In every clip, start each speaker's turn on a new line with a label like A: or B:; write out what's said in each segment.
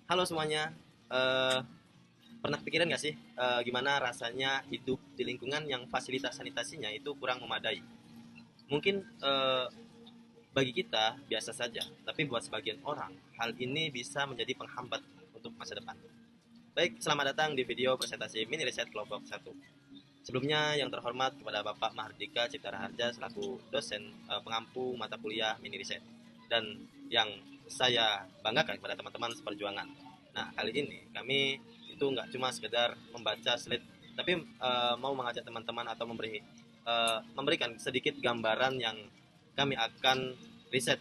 A: Halo semuanya. Eh, Pernah kepikiran nggak sih gimana rasanya hidup di lingkungan yang fasilitas sanitasinya itu kurang memadai? Mungkin bagi kita biasa saja, tapi buat sebagian orang hal ini bisa menjadi penghambat untuk masa depan. Baik, selamat datang di video presentasi mini riset kelompok satu. Sebelumnya yang terhormat kepada Bapak Mahardika Cipta Raharja selaku dosen pengampu mata kuliah mini riset, dan yang saya banggakan kepada teman-teman seperjuangan. Nah, kali ini kami itu nggak cuma sekedar membaca slide, tapi mau mengajak teman-teman atau memberikan sedikit gambaran yang kami akan riset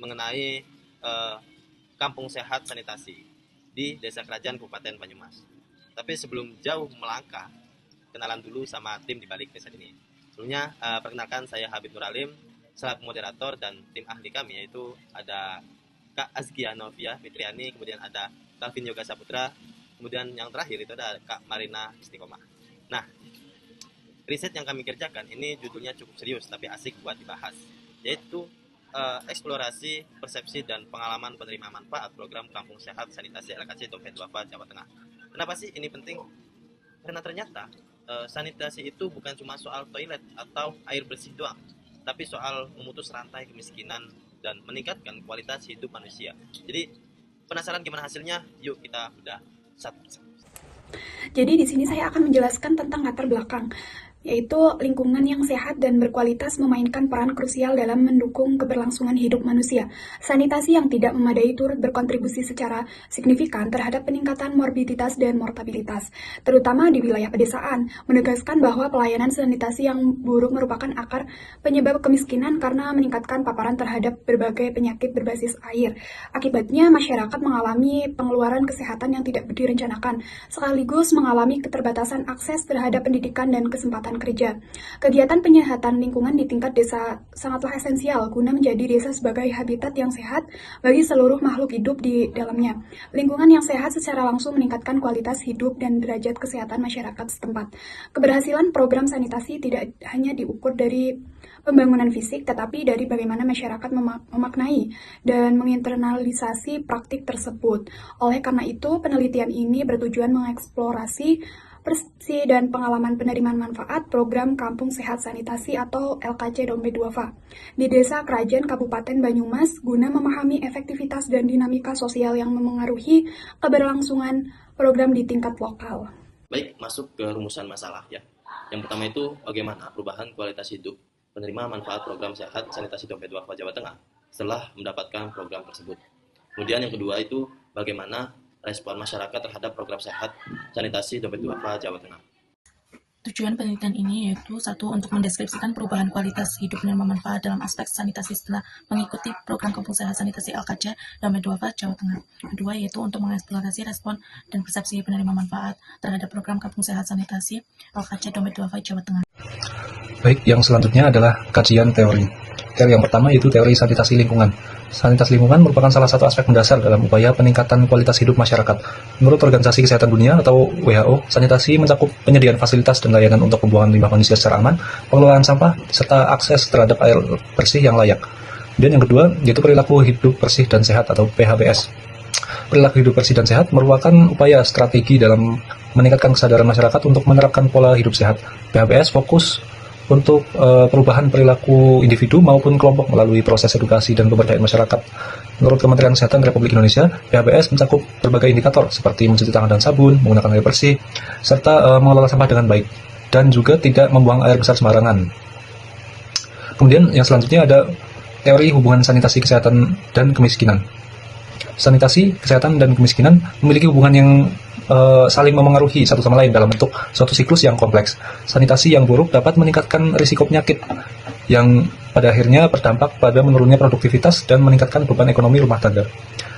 A: mengenai kampung sehat sanitasi di Desa Kerajaan Kabupaten Banyumas. Tapi sebelum jauh melangkah, kenalan dulu sama tim di balik riset ini. Sebelumnya, perkenalkan saya Habib Nuralim, selaku moderator, dan tim ahli kami yaitu ada Kak Azkia Novia Fitriani, kemudian ada Calvin Yoga Saputra, kemudian yang terakhir itu ada Kak Marina Istiqomah. Nah, riset yang kami kerjakan ini judulnya cukup serius tapi asik buat dibahas, yaitu eksplorasi, persepsi, dan pengalaman penerima manfaat program Kampung Sehat Sanitasi LKC Dompet Duafa, Jawa Tengah. Kenapa sih ini penting? Karena ternyata sanitasi itu bukan cuma soal toilet atau air bersih doang, tapi soal memutus rantai kemiskinan dan meningkatkan kualitas hidup manusia. Jadi penasaran gimana hasilnya? Yuk kita udah satu.
B: Jadi di sini saya akan menjelaskan tentang latar belakang, yaitu lingkungan yang sehat dan berkualitas memainkan peran krusial dalam mendukung keberlangsungan hidup manusia. Sanitasi yang tidak memadai turut berkontribusi secara signifikan terhadap peningkatan morbiditas dan mortalitas, terutama di wilayah pedesaan, menegaskan bahwa pelayanan sanitasi yang buruk merupakan akar penyebab kemiskinan karena meningkatkan paparan terhadap berbagai penyakit berbasis air. Akibatnya, masyarakat mengalami pengeluaran kesehatan yang tidak direncanakan, sekaligus mengalami keterbatasan akses terhadap pendidikan dan kesempatan kerja. Kegiatan penyehatan lingkungan di tingkat desa sangatlah esensial guna menjadi desa sebagai habitat yang sehat bagi seluruh makhluk hidup di dalamnya. Lingkungan yang sehat secara langsung meningkatkan kualitas hidup dan derajat kesehatan masyarakat setempat. Keberhasilan program sanitasi tidak hanya diukur dari pembangunan fisik, tetapi dari bagaimana masyarakat memaknai dan menginternalisasi praktik tersebut. Oleh karena itu, penelitian ini bertujuan mengeksplorasi persepsi dan pengalaman penerimaan manfaat program Kampung Sehat Sanitasi atau LKC Dompet Duafa di Desa Kerajaan Kabupaten Banyumas guna memahami efektivitas dan dinamika sosial yang memengaruhi keberlangsungan program di tingkat lokal.
A: Baik, masuk ke rumusan masalah ya. Yang pertama itu bagaimana perubahan kualitas hidup penerima manfaat program sehat sanitasi Dompet Duafa Jawa Tengah setelah mendapatkan program tersebut. Kemudian yang kedua itu bagaimana respon masyarakat terhadap program sehat sanitasi Dompet Duafa Jawa Tengah.
C: Tujuan penelitian ini yaitu satu, untuk mendeskripsikan perubahan kualitas hidup penerima manfaat dalam aspek sanitasi setelah mengikuti program Kampung Sehat Sanitasi LKC Dompet Duafa Jawa Tengah. Kedua yaitu untuk mengeksplorasi respon dan persepsi penerima manfaat terhadap program Kampung Sehat Sanitasi LKC Dompet Duafa Jawa Tengah.
D: Baik, yang selanjutnya adalah kajian teori. Teori yang pertama yaitu teori sanitasi lingkungan. Sanitasi lingkungan merupakan salah satu aspek mendasar dalam upaya peningkatan kualitas hidup masyarakat. Menurut Organisasi Kesehatan Dunia atau WHO, sanitasi mencakup penyediaan fasilitas dan layanan untuk pembuangan limbah manusia secara aman, pengelolaan sampah, serta akses terhadap air bersih yang layak. Dan yang kedua, yaitu perilaku hidup bersih dan sehat atau PHBS. Perilaku hidup bersih dan sehat merupakan upaya strategi dalam meningkatkan kesadaran masyarakat untuk menerapkan pola hidup sehat. PHBS fokus untuk perubahan perilaku individu maupun kelompok melalui proses edukasi dan pemberdayaan masyarakat. Menurut Kementerian Kesehatan Republik Indonesia, PHBS mencakup berbagai indikator seperti mencuci tangan dan sabun, menggunakan air bersih, serta mengelola sampah dengan baik, dan juga tidak membuang air besar sembarangan. Kemudian yang selanjutnya ada teori hubungan sanitasi kesehatan dan kemiskinan. Sanitasi, kesehatan, dan kemiskinan memiliki hubungan yang saling memengaruhi satu sama lain dalam bentuk suatu siklus yang kompleks. Sanitasi yang buruk dapat meningkatkan risiko penyakit yang pada akhirnya berdampak pada menurunnya produktivitas dan meningkatkan beban ekonomi rumah tangga.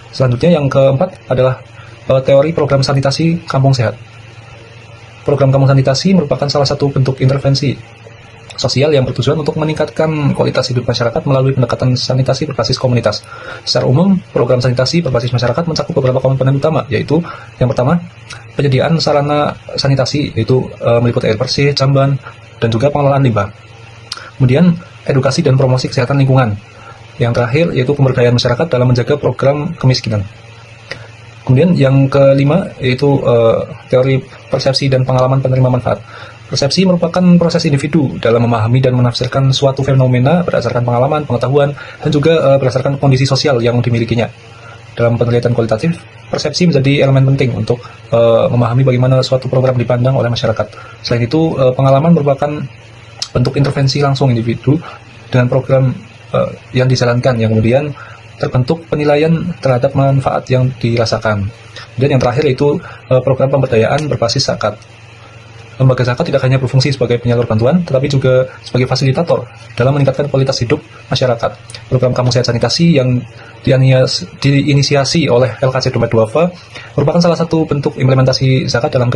D: Selanjutnya yang keempat adalah teori program sanitasi kampung sehat. Program kampung sanitasi merupakan salah satu bentuk intervensi sosial yang bertujuan untuk meningkatkan kualitas hidup masyarakat melalui pendekatan sanitasi berbasis komunitas. Secara umum, program sanitasi berbasis masyarakat mencakup beberapa komponen utama, yaitu yang pertama, penyediaan sarana sanitasi, yaitu meliputi air bersih, jamban, dan juga pengelolaan limbah. Kemudian, edukasi dan promosi kesehatan lingkungan. Yang terakhir, yaitu pemberdayaan masyarakat dalam menjaga program kemiskinan. Kemudian yang kelima yaitu teori persepsi dan pengalaman penerima manfaat. Persepsi merupakan proses individu dalam memahami dan menafsirkan suatu fenomena berdasarkan pengalaman, pengetahuan, dan juga berdasarkan kondisi sosial yang dimilikinya. Dalam penelitian kualitatif, persepsi menjadi elemen penting untuk memahami bagaimana suatu program dipandang oleh masyarakat. Selain itu, pengalaman merupakan bentuk intervensi langsung individu dengan program yang dijalankan, yang kemudian terbentuk penilaian terhadap manfaat yang dirasakan. Dan yang terakhir yaitu program pemberdayaan berbasis zakat. Lembaga zakat tidak hanya berfungsi sebagai penyalur bantuan, tetapi juga sebagai fasilitator dalam meningkatkan kualitas hidup masyarakat. Program Kampung Sehat Sanitasi yang diinisiasi oleh LKJ Dompet Duafa merupakan salah satu bentuk implementasi zakat dalam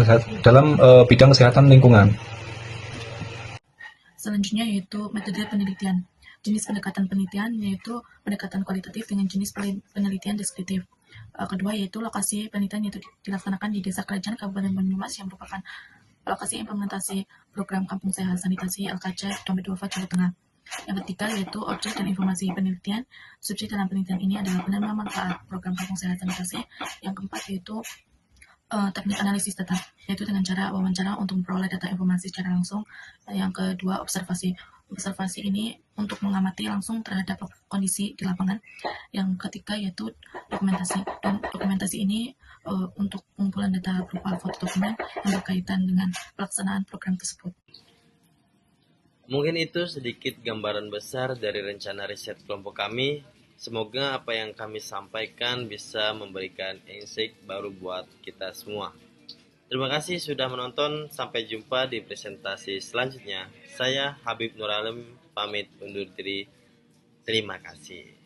D: bidang kesehatan lingkungan.
C: Selanjutnya yaitu metode penelitian. Jenis pendekatan penelitian yaitu pendekatan kualitatif dengan jenis penelitian deskriptif. Kedua yaitu lokasi penelitian yaitu dilaksanakan di Desa Kerajaan Kabupaten Banyumas yang merupakan lokasi implementasi program Kampung Sehat Sanitasi LKJ Dompet Duafa Jawa Tengah. Yang ketiga yaitu objek dan informasi penelitian. Subjek dalam penelitian ini adalah penerima manfaat program Kampung Sehat Sanitasi. Yang keempat yaitu teknik analisis data, yaitu dengan cara wawancara untuk memperoleh data informasi secara langsung. Yang kedua, observasi. Observasi ini untuk mengamati langsung terhadap kondisi di lapangan. Yang ketiga yaitu dokumentasi. Dan dokumentasi ini untuk pengumpulan data berupa foto dokumen yang berkaitan dengan pelaksanaan program tersebut.
A: Mungkin itu sedikit gambaran besar dari rencana riset kelompok kami. Semoga apa yang kami sampaikan bisa memberikan insight baru buat kita semua. Terima kasih sudah menonton. Sampai jumpa di presentasi selanjutnya. Saya Habib Nur Alim pamit undur diri. Terima kasih.